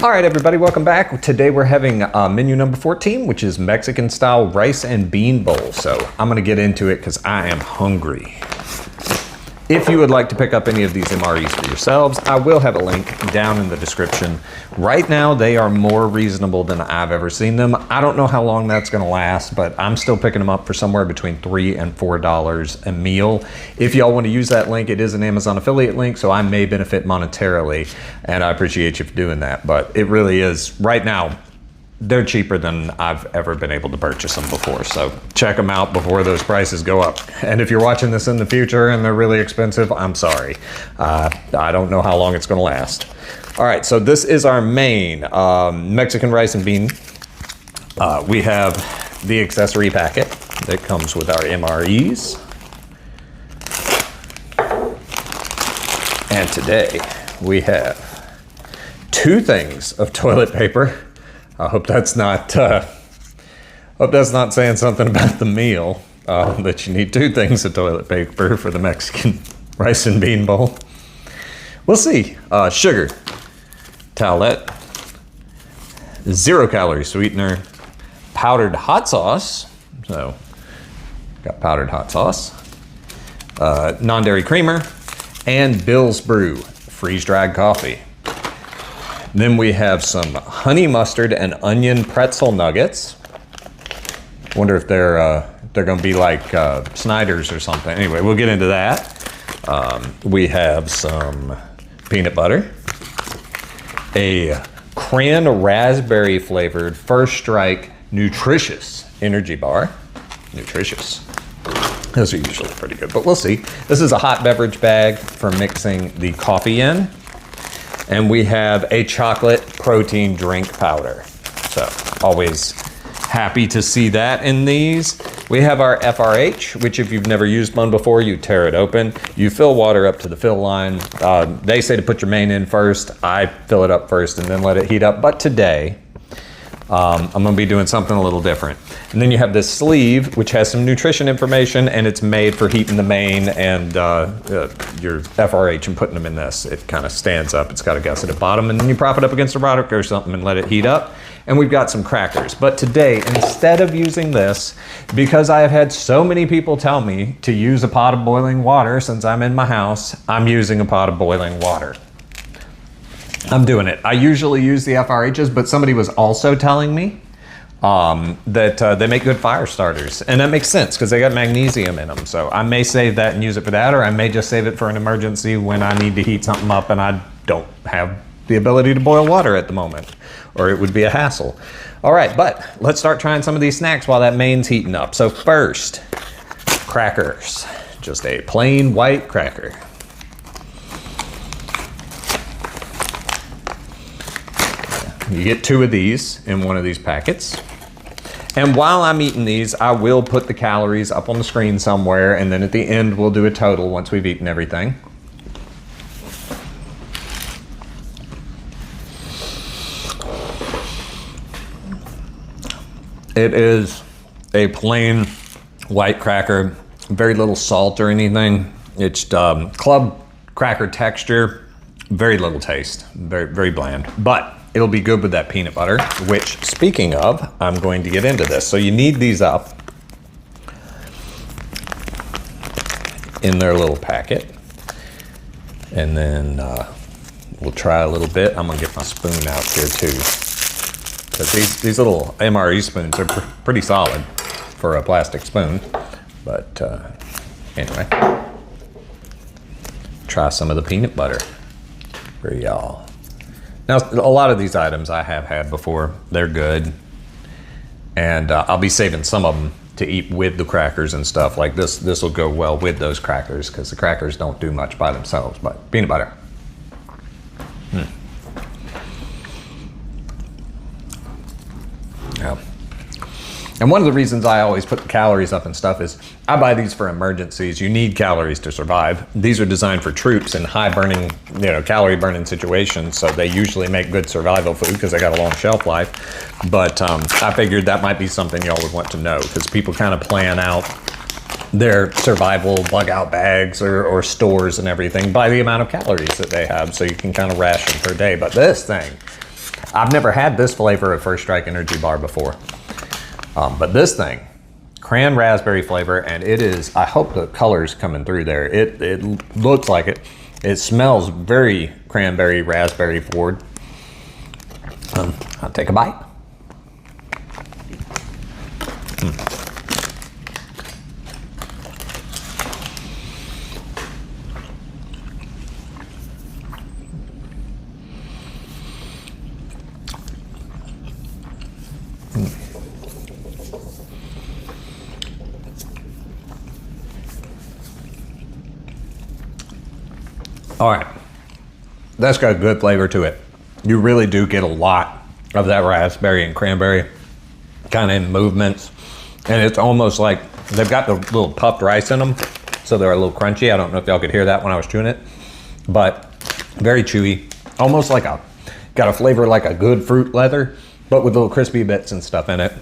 All right, everybody, welcome back. Today we're having menu number 14, which is Mexican style rice and bean bowl. So I'm gonna get into it because I am hungry. If you would like to pick up any of these MREs for yourselves, I will have a link down in the description. Right now, they are more reasonable than I've ever seen them. I don't know how long that's gonna last, but I'm still picking them up for somewhere between $3 and $4 a meal. If y'all want to use that link, it is an Amazon affiliate link, so I may benefit monetarily, and I appreciate you for doing that. But it really is, right now, they're cheaper than I've ever been able to purchase them before. So check them out before those prices go up. And if you're watching this in the future and they're really expensive, I'm sorry. I don't know how long it's gonna last. All right, so this is our main Mexican rice and bean. We have the accessory packet that comes with our MREs. And today we have 2 things of toilet paper. I hope that's not saying something about the meal, that you need 2 things of toilet paper for the Mexican rice and bean bowl. We'll see. Sugar, towelette, 0-calorie sweetener, powdered hot sauce. So, got powdered hot sauce, non-dairy creamer, and Bill's Brew freeze-dried coffee. Then we have some honey mustard and onion pretzel nuggets. Wonder if they're gonna be like Snyder's or something. Anyway, we'll get into that. We have some peanut butter, a cran raspberry flavored First Strike nutritious energy bar. Nutritious. Those are usually pretty good, but we'll see. This is a hot beverage bag for mixing the coffee in. And we have a chocolate protein drink powder. So always happy to see that in these. We have our FRH, which if you've never used one before, you tear it open. You fill water up to the fill line. They say to put your main in first. I fill it up first and then let it heat up. But today, I'm gonna be doing something a little different. And then you have this sleeve, which has some nutrition information, and it's made for heating the main and your FRH and putting them in this. It kind of stands up. It's got a gusset at the bottom, and then you prop it up against a product or something and let it heat up. And we've got some crackers. But today, instead of using this, because I have had so many people tell me to use a pot of boiling water since I'm in my house, I'm using a pot of boiling water. I'm doing it. I usually use the FRHs, but somebody was also telling me that they make good fire starters. And that makes sense because they got magnesium in them. So I may save that and use it for that, or I may just save it for an emergency when I need to heat something up and I don't have the ability to boil water at the moment, or it would be a hassle. All right, but let's start trying some of these snacks while that main's heating up. So first, crackers. Just a plain white cracker. You get 2 of these in one of these packets. And while I'm eating these, I will put the calories up on the screen somewhere, and then at the end, we'll do a total once we've eaten everything. It is a plain white cracker, very little salt or anything. It's club cracker texture, very little taste, very, very bland. But it'll be good with that peanut butter, which, speaking of, I'm going to get into this. So you need these up in their little packet. And then we'll try a little bit. I'm gonna get my spoon out here too. Because these little MRE spoons are pretty solid for a plastic spoon. But anyway, try some of the peanut butter for y'all. Now, a lot of these items I have had before. They're good. And I'll be saving some of them to eat with the crackers and stuff. Like this will go well with those crackers because the crackers don't do much by themselves. But peanut butter. Yeah. And one of the reasons I always put the calories up and stuff is I buy these for emergencies. You need calories to survive. These are designed for troops in high burning, calorie burning situations. So they usually make good survival food because they got a long shelf life. But I figured that might be something y'all would want to know because people kind of plan out their survival bug out bags or stores and everything by the amount of calories that they have. So you can kind of ration per day. But this thing, I've never had this flavor of First Strike energy bar before. But this thing, cran raspberry flavor, and it is, I hope the color's coming through there. It looks like it. It smells very cranberry, raspberry forward. I'll take a bite. All right, that's got a good flavor to it. You really do get a lot of that raspberry and cranberry kind of in movements. And it's almost like they've got the little puffed rice in them, so they're a little crunchy. I don't know if y'all could hear that when I was chewing it, but very chewy, almost like got a flavor like a good fruit leather, but with little crispy bits and stuff in it.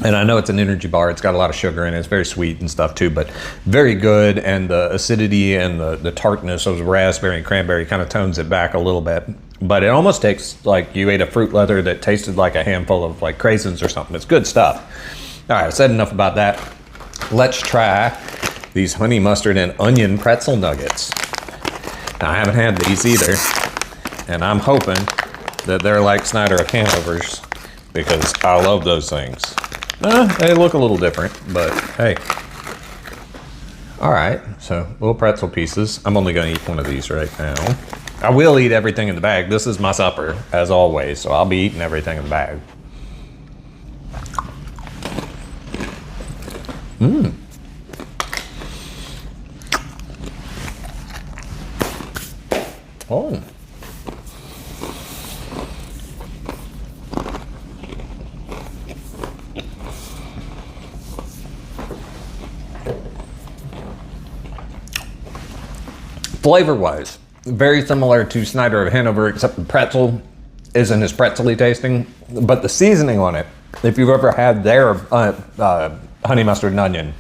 And I know it's an energy bar. It's got a lot of sugar in it. It's very sweet and stuff too, but very good. And the acidity and the tartness of the raspberry and cranberry kind of tones it back a little bit. But it almost tastes like you ate a fruit leather that tasted like a handful of like craisins or something. It's good stuff. All right, I've said enough about that. Let's try these honey mustard and onion pretzel nuggets. Now, I haven't had these either, and I'm hoping that they're like Snyder of Hanover's, because I love those things. They look a little different, but hey. All right, so little pretzel pieces. I'm only gonna eat one of these right now. I will eat everything in the bag. This is my supper, as always, so I'll be eating everything in the bag. Oh. Flavor-wise, very similar to Snyder of Hanover, except the pretzel isn't as pretzely tasting, but the seasoning on it, if you've ever had their honey mustard and onion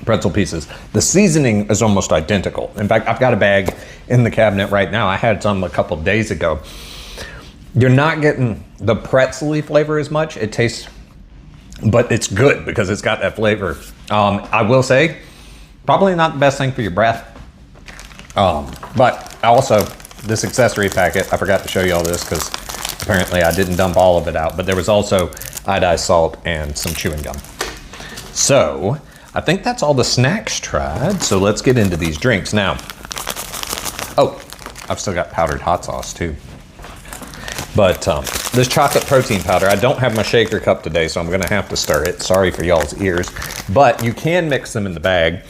pretzel pieces, the seasoning is almost identical. In fact, I've got a bag in the cabinet right now. I had some a couple days ago. You're not getting the pretzely flavor as much. It tastes, but it's good because it's got that flavor. I will say, probably not the best thing for your breath. But also, this accessory packet, I forgot to show you all this because apparently I didn't dump all of it out, but there was also iodized salt and some chewing gum. So, I think that's all the snacks tried, so let's get into these drinks. Now, oh, I've still got powdered hot sauce too. But this chocolate protein powder, I don't have my shaker cup today, so I'm gonna have to stir it. Sorry for y'all's ears. But you can mix them in the bag.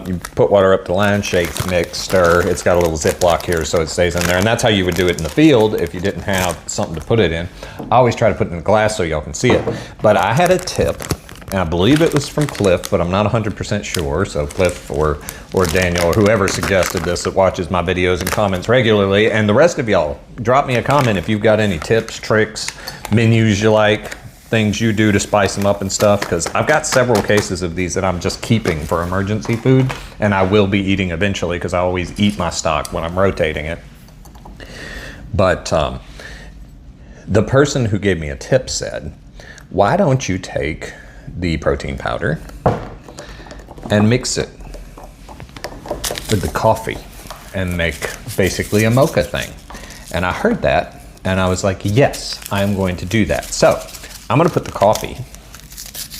You put water up to line, shake, mix, stir. It's got a little Ziploc here so it stays in there. And that's how you would do it in the field if you didn't have something to put it in. I always try to put it in a glass so y'all can see it. But I had a tip, and I believe it was from Cliff, but I'm not 100% sure. So Cliff or Daniel or whoever suggested this that watches my videos and comments regularly, and the rest of y'all, drop me a comment if you've got any tips, tricks, menus you like, things you do to spice them up and stuff, because I've got several cases of these that I'm just keeping for emergency food, and I will be eating eventually because I always eat my stock when I'm rotating it. But the person who gave me a tip said, why don't you take the protein powder and mix it with the coffee and make basically a mocha thing? And I heard that and I was like, yes, I'm going to do that. So I'm gonna put the coffee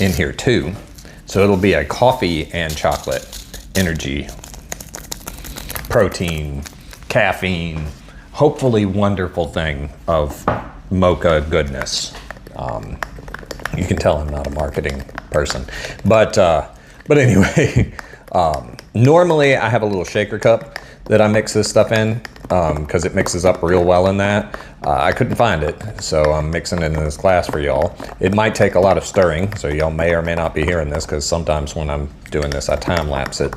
in here too. So it'll be a coffee and chocolate energy, protein, caffeine, hopefully wonderful thing of mocha goodness. You can tell I'm not a marketing person, but anyway, normally I have a little shaker cup that I mix this stuff in because it mixes up real well in that. I couldn't find it, so I'm mixing it in this glass for y'all. It might take a lot of stirring, so y'all may or may not be hearing this because sometimes when I'm doing this, I time lapse it.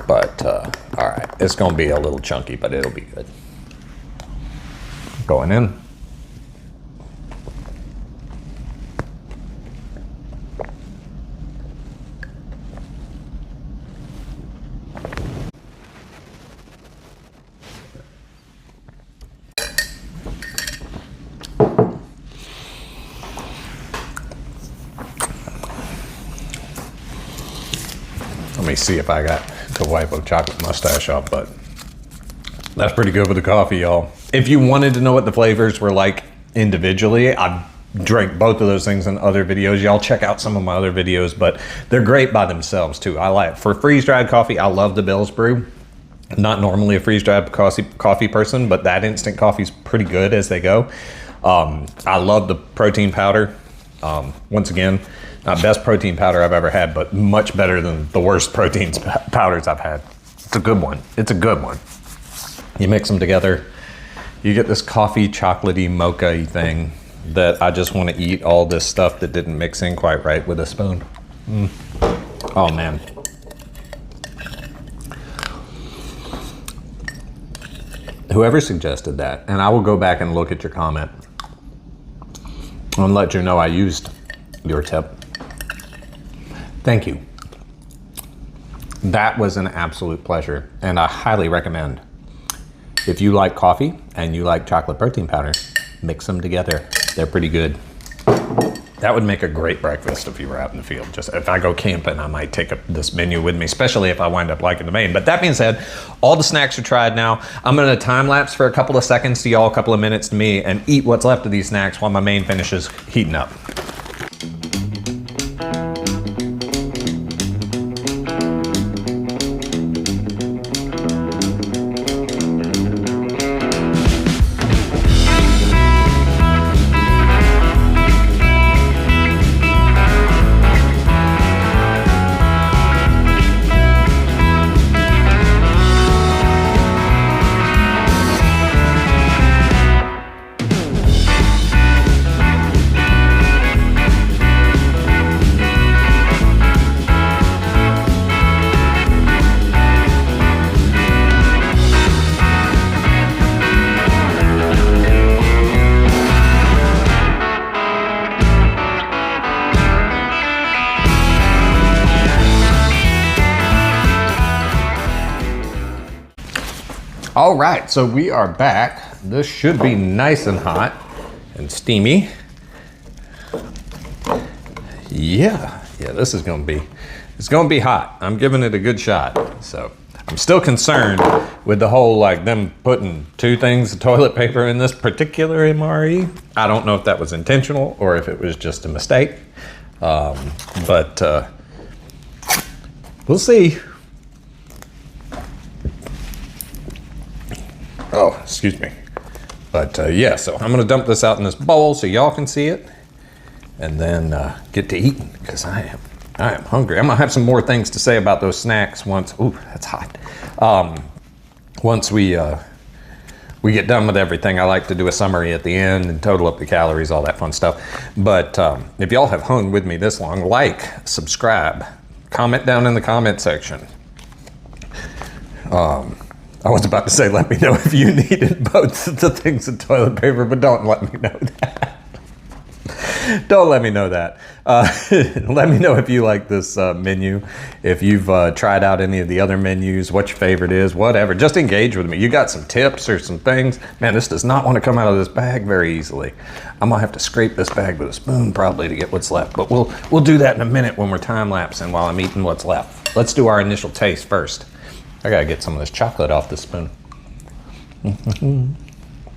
But all right, it's gonna be a little chunky, but it'll be good. Going in. me see if I got the wipe of chocolate mustache off, but that's pretty good with the coffee, y'all. If you wanted to know what the flavors were like individually, I've drank both of those things in other videos. Y'all check out some of my other videos, but they're great by themselves too. I like, for freeze-dried coffee, I love the Bill's Brew. Not normally a freeze-dried coffee person, but that instant coffee's pretty good as they go. I love the protein powder. Once again, not best protein powder I've ever had, but much better than the worst protein powders I've had. It's a good one. It's a good one. You mix them together, you get this coffee chocolatey mocha-y thing that I just want to eat all this stuff that didn't mix in quite right with a spoon. Oh man. Whoever suggested that, and I will go back and look at your comment and let you know I used your tip. Thank you. That was an absolute pleasure, and I highly recommend. If you like coffee and you like chocolate protein powder, mix them together. They're pretty good. That would make a great breakfast if you were out in the field. Just if I go camping, I might take this menu with me, especially if I wind up liking the main. But that being said, all the snacks are tried now. I'm gonna time lapse for a couple of seconds to y'all, a couple of minutes to me, and eat what's left of these snacks while my main finishes heating up. All right, so we are back. This should be nice and hot and steamy. Yeah, this is gonna be hot. I'm giving it a good shot. So I'm still concerned with the whole, like, them putting 2 things of toilet paper in this particular MRE. I don't know if that was intentional or if it was just a mistake. But we'll see. Oh, excuse me. But yeah, so I'm gonna dump this out in this bowl so y'all can see it, and then get to eating, because I am hungry. I'm gonna have some more things to say about those snacks once. Ooh, that's hot. Once we get done with everything. I like to do a summary at the end and total up the calories, all that fun stuff. But if y'all have hung with me this long, like, subscribe, comment down in the comment section. I was about to say, let me know if you needed both the things of toilet paper, but don't let me know that. Don't let me know that. Let me know if you like this menu, if you've tried out any of the other menus, what your favorite is, whatever. Just engage with me. You got some tips or some things. Man, this does not want to come out of this bag very easily. I'm gonna have to scrape this bag with a spoon probably to get what's left, but we'll do that in a minute when we're time lapsing while I'm eating what's left. Let's do our initial taste first. I gotta get some of this chocolate off the spoon.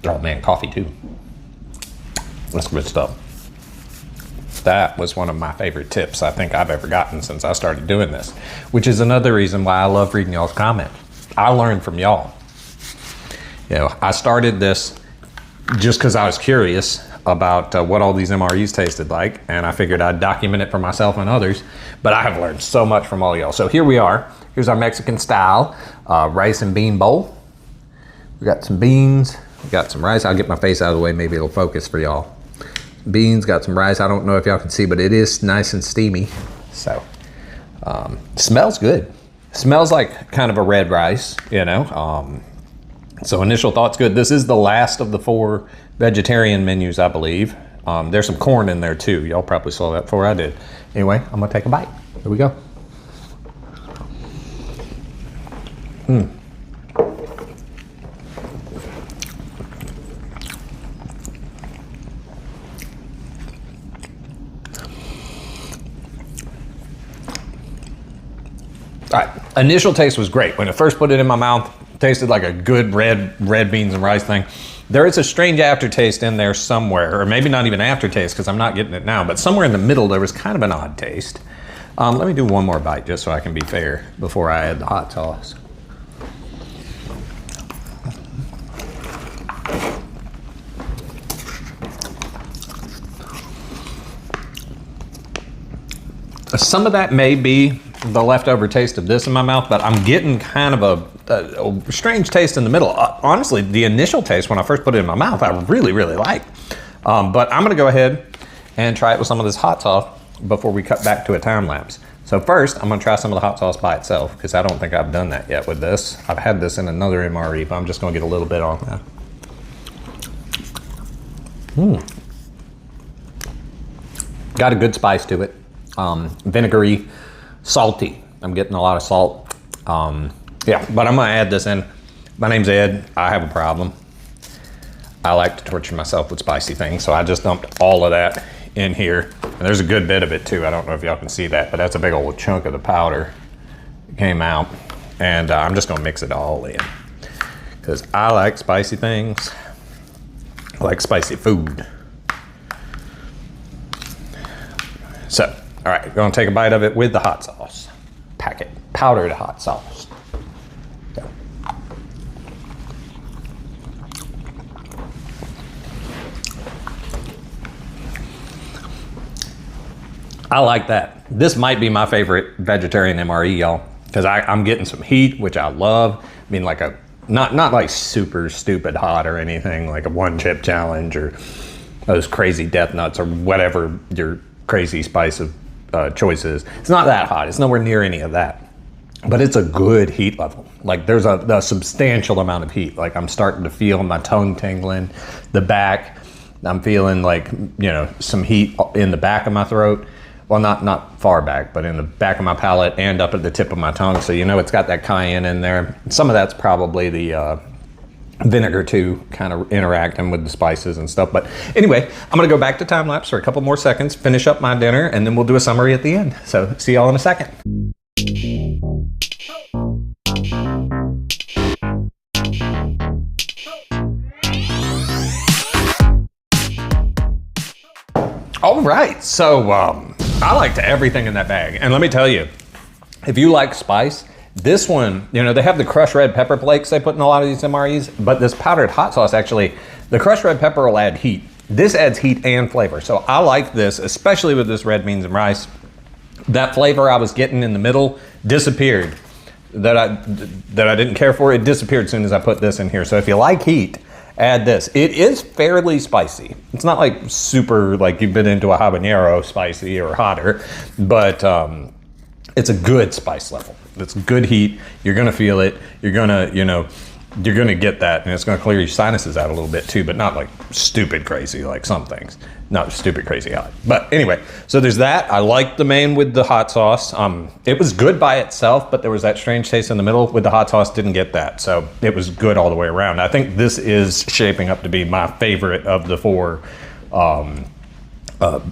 Oh man, coffee too. That's good stuff. That was one of my favorite tips I think I've ever gotten since I started doing this, which is another reason why I love reading y'all's comments. I learned from y'all. You know, I started this just because I was curious about what all these MREs tasted like, and I figured I'd document it for myself and others, but I have learned so much from all y'all. So here we are. Here's our Mexican style rice and bean bowl. We got some beans, we got some rice. I'll get my face out of the way, maybe it'll focus for y'all. Beans, got some rice. I don't know if y'all can see, but it is nice and steamy. So, smells good. Smells like kind of a red rice, you know. So initial thoughts good. This is the last of the 4 vegetarian menus, I believe. There's some corn in there too. Y'all probably saw that before I did. Anyway, I'm gonna take a bite. Here we go. All right, initial taste was great. When I first put it in my mouth, it tasted like a good red beans and rice thing. There is a strange aftertaste in there somewhere, or maybe not even aftertaste because I'm not getting it now, but somewhere in the middle there was kind of an odd taste. Let me do one more bite just so I can be fair before I add the hot sauce. Some of that may be the leftover taste of this in my mouth, but I'm getting kind of a strange taste in the middle. Honestly, the initial taste when I first put it in my mouth, I really like. But I'm gonna go ahead and try it with some of this hot sauce before we cut back to a time lapse. So first, I'm gonna try some of the hot sauce by itself because I don't think I've done that yet with this. I've had this in another MRE, but I'm just gonna get a little bit on that. Got a good spice to it. Vinegary, salty. I'm getting a lot of salt. Yeah, but I'm gonna add this in. My name's Ed. I have a problem. I like to torture myself with spicy things, so I just dumped all of that in here. And there's a good bit of it too. I don't know if y'all can see that, but that's a big old chunk of the powder that came out. And I'm just gonna mix it all in because I like spicy things. I like spicy food. So, all right, gonna take a bite of it with the hot sauce. Packet, powdered hot sauce. Okay. I like that. This might be my favorite vegetarian MRE, y'all, because I'm getting some heat, which I love. I mean, like not like super stupid hot or anything, like a one chip challenge or those crazy death nuts or whatever your crazy spice of choices. It's not that hot. It's nowhere near any of that, but it's a good heat level. Like there's a substantial amount of heat. Like I'm starting to feel my tongue tingling, the back. I'm feeling like, you know, some heat in the back of my throat. Well, not far back, but in the back of my palate and up at the tip of my tongue. So, you know, it's got that cayenne in there. Some of that's probably the vinegar too, kind of interacting with the spices and stuff. But anyway, I'm gonna go back to time lapse for a couple more seconds, finish up my dinner, and then we'll do a summary at the end. So see y'all in a second. All right, so I liked everything in that bag. And let me tell you, if you like spice, this one, you know, they have the crushed red pepper flakes they put in a lot of these MREs, but this powdered hot sauce actually, the crushed red pepper will add heat. This adds heat and flavor. So I like this, especially with this red beans and rice. That flavor I was getting in the middle disappeared. That I didn't care for, it disappeared as soon as I put this in here. So if you like heat, add this. It is fairly spicy. It's not like super, like you've been into a habanero spicy or hotter, but it's a good spice level. It's good heat. You're gonna feel it. You're gonna, you know, you're gonna get that, and it's gonna clear your sinuses out a little bit too, but not like stupid crazy like some things. Not stupid crazy hot. But anyway, so there's that. I liked the main with the hot sauce. It was good by itself, but there was that strange taste in the middle with the hot sauce. Didn't get that, so it was good all the way around. I think this is shaping up to be my favorite of the four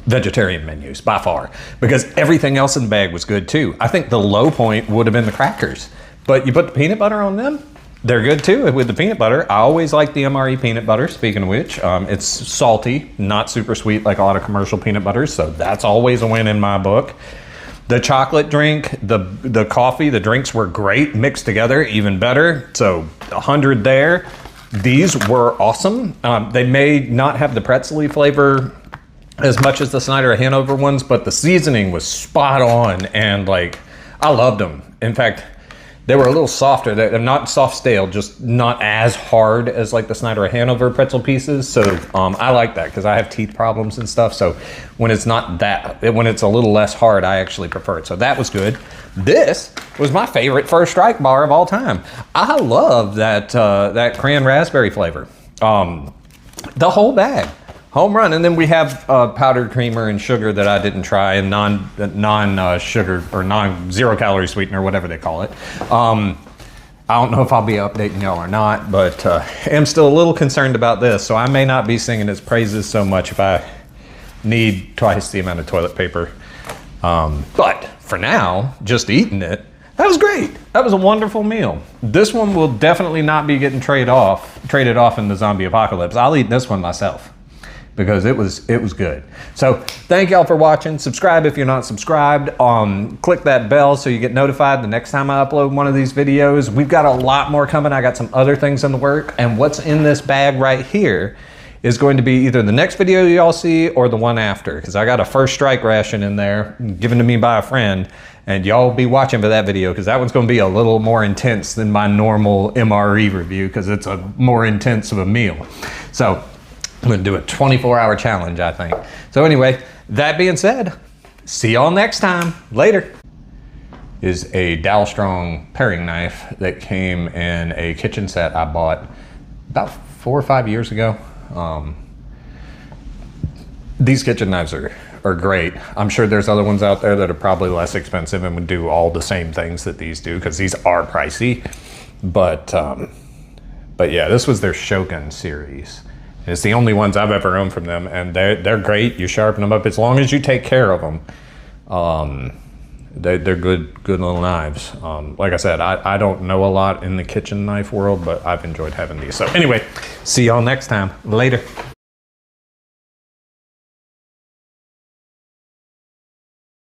vegetarian menus by far, because everything else in the bag was good too. I think the low point would have been the crackers, but you put the peanut butter on them, they're good too with the peanut butter. I always like the MRE peanut butter, speaking of which. It's salty, not super sweet like a lot of commercial peanut butters, so that's always a win in my book. The chocolate drink, the coffee, the drinks were great, mixed together, even better, so 100 there. These were awesome. They may not have the pretzel-y flavor as much as the Snyder of Hanover ones, but the seasoning was spot on, and like, I loved them. In fact, they were a little softer. They're not soft stale, just not as hard as like the Snyder of Hanover pretzel pieces. So I like that because I have teeth problems and stuff. So when it's not that, when it's a little less hard, I actually prefer it. So that was good. This was my favorite First Strike bar of all time. I love that that cran raspberry flavor. The whole bag. Home run. And then we have powdered creamer and sugar that I didn't try, and non-sugar or zero calorie sweetener, whatever they call it. I don't know if I'll be updating y'all or not, but am still a little concerned about this. So I may not be singing its praises so much if I need twice the amount of toilet paper. But for now, just eating it, That was great. That was a wonderful meal. This one will definitely not be getting traded off in the zombie apocalypse. I'll eat this one myself because it was good. So thank y'all for watching. Subscribe if you're not subscribed. Click that bell so you get notified the next time I upload one of these videos. We've got a lot more coming. I got some other things in the work, and what's in this bag right here is going to be either the next video y'all see or the one after, because I got a first strike ration in there given to me by a friend, and y'all be watching for that video because that one's going to be a little more intense than my normal MRE review because it's a more intense of a meal. So I'm going to do a 24-hour challenge, I think. So anyway, that being said, see y'all next time. Later. Is a Dow Strong paring knife that came in a kitchen set I bought about 4 or 5 years ago. These kitchen knives are great. I'm sure there's other ones out there that are probably less expensive and would do all the same things that these do because these are pricey. But yeah, this was their Shogun series. It's the only ones I've ever owned from them, and they're great. You sharpen them up as long as you take care of them. They're good little knives. Like I said, I don't know a lot in the kitchen knife world, but I've enjoyed having these. So anyway, see y'all next time. Later.